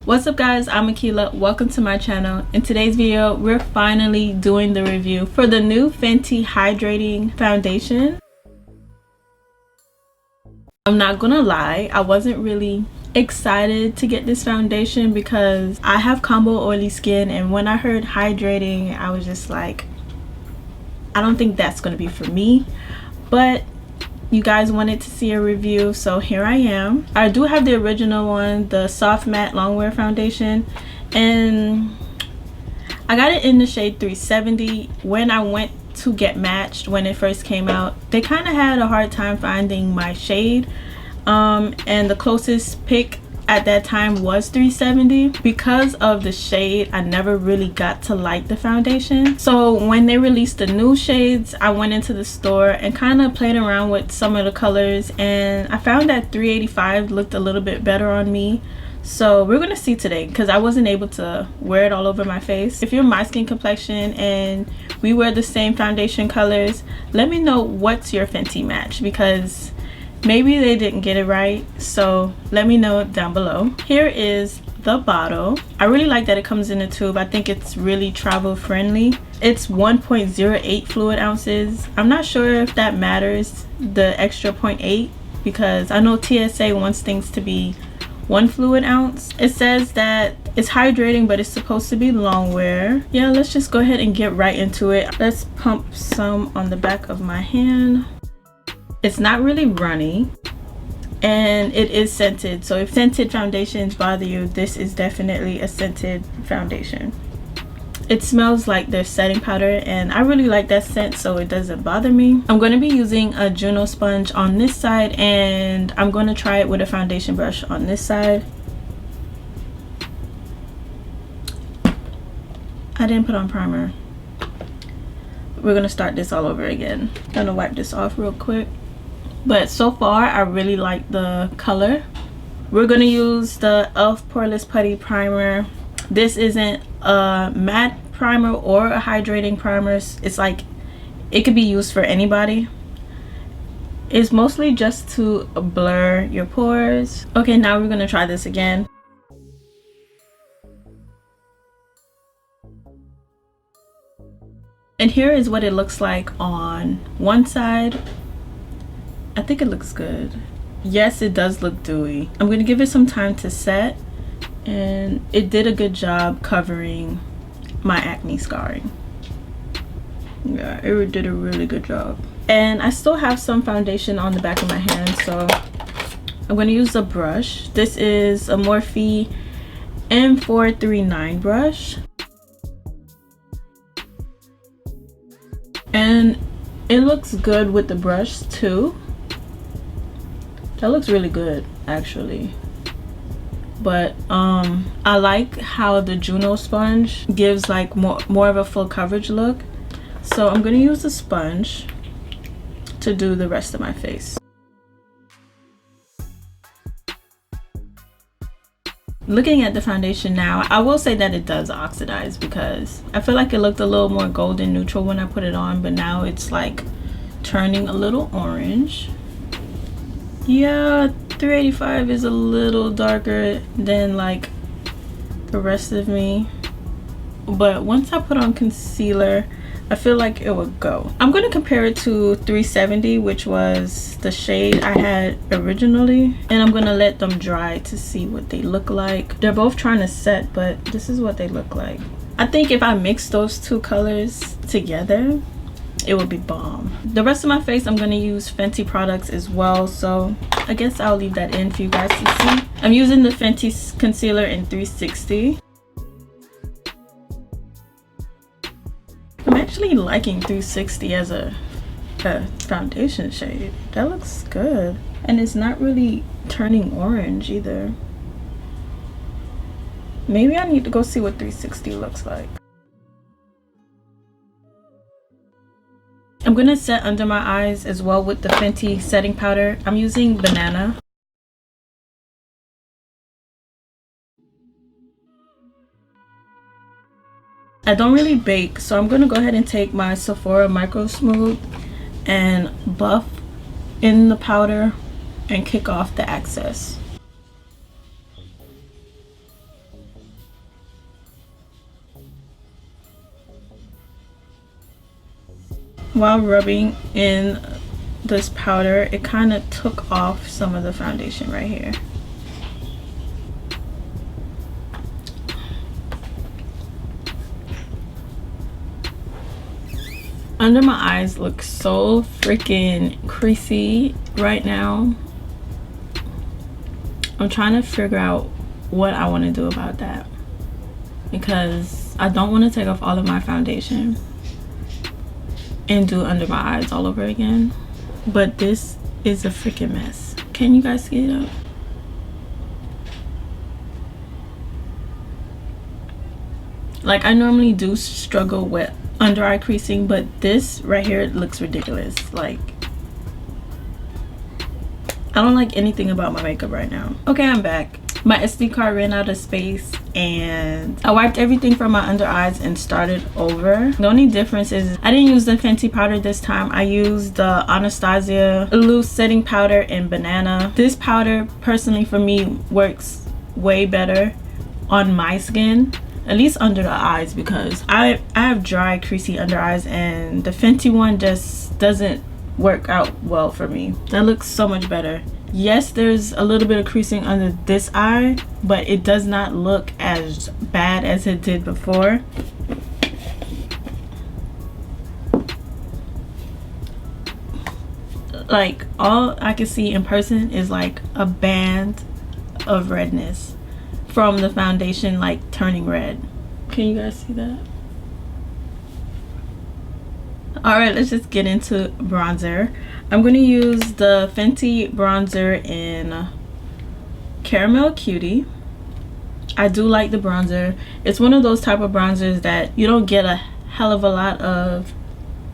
What's up guys, I'm Akila. Welcome to my channel. In today's video, we're finally doing the review for the new Fenty Hydrating Foundation. I'm not gonna lie, I wasn't really excited to get this foundation because I have combo oily skin, and when I heard hydrating, I was just like, I don't think that's gonna be for me. But you guys wanted to see a review, so here I am. I do have the original one, the soft matte longwear foundation, and I got it in the shade 370. When I went to get matched when it first came out, they kind of had a hard time finding my shade, and the closest pick at that time was 370. Because of the shade, I never really got to like the foundation. So when they released the new shades, I went into the store and kind of played around with some of the colors, and I found that 385 looked a little bit better on me. So we're gonna see today, because I wasn't able to wear it all over my face. If you're my skin complexion and we wear the same foundation colors, let me know what's your Fenty match, because maybe they didn't get it right. So let me know down below. Here is the bottle. I really like that it comes in a tube. I think it's really travel friendly. It's 1.08 fluid ounces. I'm not sure if that matters, the extra 0.8, because I know TSA wants things to be 1 fluid ounce. It says that it's hydrating, but it's supposed to be longwear. Yeah, let's just go ahead and get right into it. Let's pump some on the back of my hand. It's not really runny, and it is scented. So if scented foundations bother you, this is definitely a scented foundation. It smells like their setting powder, and I really like that scent, so it doesn't bother me. I'm going to be using a Juno sponge on this side, and I'm going to try it with a foundation brush on this side. I didn't put on primer. We're going to start this all over again. I'm going to wipe this off real quick. But so far, I really like the color. We're going to use the e.l.f. Poreless Putty Primer. This isn't a matte primer or a hydrating primer. It's like, it could be used for anybody. It's mostly just to blur your pores. Okay, now we're going to try this again. And here is what it looks like on one side. I think it looks good. Yes, it does look dewy. I'm gonna give it some time to set, and it did a good job covering my acne scarring. Yeah, it did a really good job. And I still have some foundation on the back of my hand, so I'm gonna use a brush. This is a Morphe M439 brush. And it looks good with the brush too. That looks really good actually. But I like how the Juno sponge gives like more of a full coverage look. So I'm gonna use the sponge to do the rest of my face. Looking at the foundation now, I will say that it does oxidize, because I feel like it looked a little more golden neutral when I put it on, but now it's like turning a little orange. Yeah, 385 is a little darker than like the rest of me, but once I put on concealer, I feel like it would go. I'm going to compare it to 370, which was the shade I had originally, and I'm going to let them dry to see what they look like. They're both trying to set, but this is what they look like. I think if I mix those two colors together, it would be bomb. The rest of my face, I'm going to use Fenty products as well, so I guess I'll leave that in for you guys to see. I'm using the Fenty concealer in 360. I'm actually liking 360 as a foundation shade. That looks good, and it's not really turning orange either. Maybe I need to go see what 360 looks like. I'm gonna set under my eyes as well with the Fenty setting powder. I'm using Banana. I don't really bake, so I'm gonna go ahead and take my Sephora Micro Smooth and buff in the powder and kick off the excess. while rubbing in this powder, it kind of took off some of the foundation right here. Under my eyes look so freaking creasy right now. I'm trying to figure out what I want to do about that, because I don't want to take off all of my foundation and do under my eyes all over again. But this is a freaking mess. Can you guys see it up? Like, I normally do struggle with under eye creasing, but this right here looks ridiculous. Like, I don't like anything about my makeup right now. Okay, I'm back. My SD card ran out of space and I wiped everything from my under eyes and started over. The only difference is I didn't use the Fenty powder this time. I used the Anastasia loose setting powder in banana. This powder personally for me works way better on my skin, at least under the eyes, because I have dry, creasy under eyes, and the Fenty one just doesn't work out well for me. That looks so much better. Yes, there's a little bit of creasing under this eye, but it does not look as bad as it did before. Like, all I can see in person is like a band of redness from the foundation, like turning red. Can you guys see that? All right, let's just get into bronzer. I'm going to use the Fenty bronzer in Caramel Cutie. I do like the bronzer. It's one of those type of bronzers that you don't get a hell of a lot of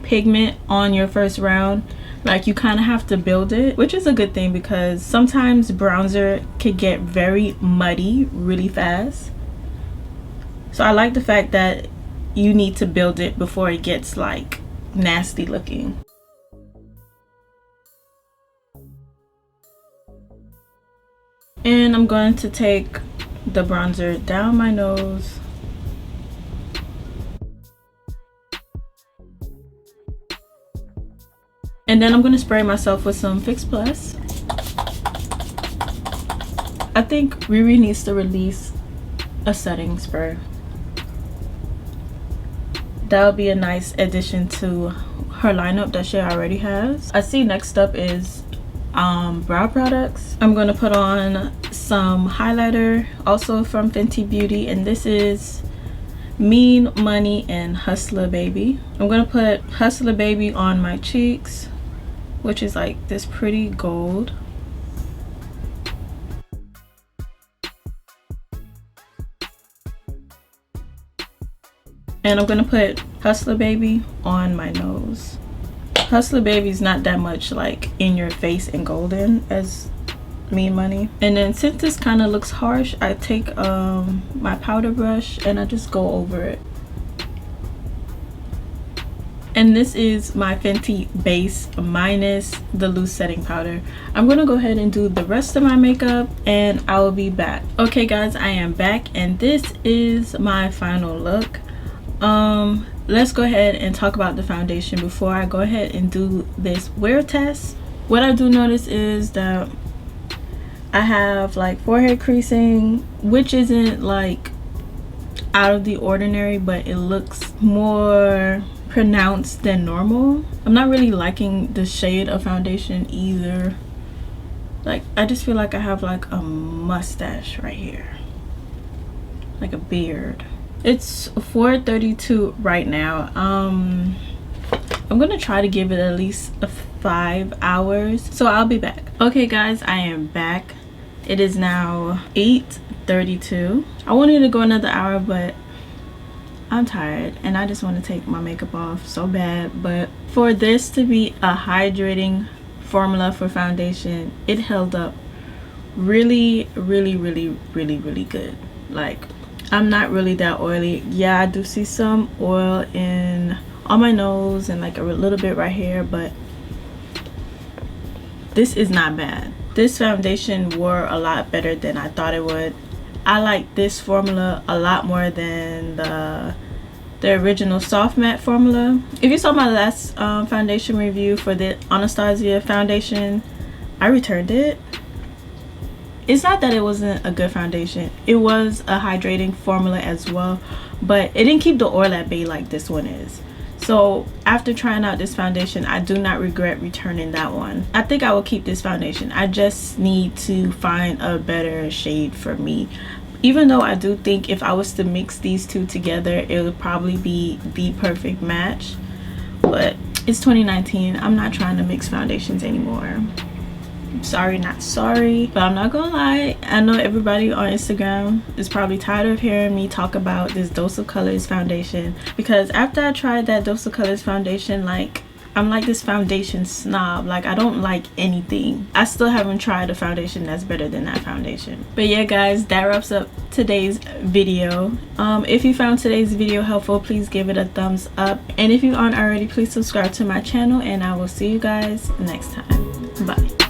pigment on your first round. Like, you kind of have to build it, which is a good thing because sometimes bronzer can get very muddy really fast. So I like the fact that you need to build it before it gets like nasty looking. And I'm going to take the bronzer down my nose. And then I'm going to spray myself with some Fix Plus. I think Riri needs to release a setting spray. That would be a nice addition to her lineup that she already has. I see next up is brow products. I'm going to put on some highlighter, also from Fenty Beauty, and this is Mean Money and Hustler Baby. I'm going to put Hustler Baby on my cheeks, which is like this pretty gold. And I'm going to put Hustler Baby on my nose. Hustler Baby is not that much like in your face and golden as Mean Money. And then since this kind of looks harsh, I take my powder brush and I just go over it. And this is my Fenty base minus the loose setting powder. I'm gonna go ahead and do the rest of my makeup and I will be back. Okay guys, I am back and this is my final look. Let's go ahead and talk about the foundation before I go ahead and do this wear test. What I do notice is that I have like forehead creasing, which isn't like out of the ordinary, but it looks more pronounced than normal. I'm not really liking the shade of foundation either. Like, I just feel like I have like a mustache right here, like a beard. It's 4:32 right now. I'm gonna try to give it at least 5 hours, so I'll be back. Okay guys, I am back. It is now 8:32. I wanted to go another hour, but I'm tired and I just want to take my makeup off so bad. But for this to be a hydrating formula for foundation, it held up really good. Like, I'm not really that oily. Yeah, I do see some oil on my nose and like a little bit right here, but this is not bad. This foundation wore a lot better than I thought it would. I like this formula a lot more than the the original soft matte formula. If you saw my last foundation review for the Anastasia foundation, I returned it. It's not that it wasn't a good foundation. It was a hydrating formula as well, but it didn't keep the oil at bay like this one is. So after trying out this foundation, I do not regret returning that one. I think I will keep this foundation. I just need to find a better shade for me. Even though I do think if I was to mix these two together, it would probably be the perfect match. But it's 2019. I'm not trying to mix foundations anymore. Sorry, not sorry. But I'm not gonna lie, I know everybody on Instagram is probably tired of hearing me talk about this Dose of Colors foundation, because after I tried that Dose of Colors foundation, like, I'm like this foundation snob. Like, I don't like anything. I still haven't tried a foundation that's better than that foundation. But yeah guys, that wraps up today's video. If you found today's video helpful, please give it a thumbs up, and if you aren't already, please subscribe to my channel, and I will see you guys next time. Bye.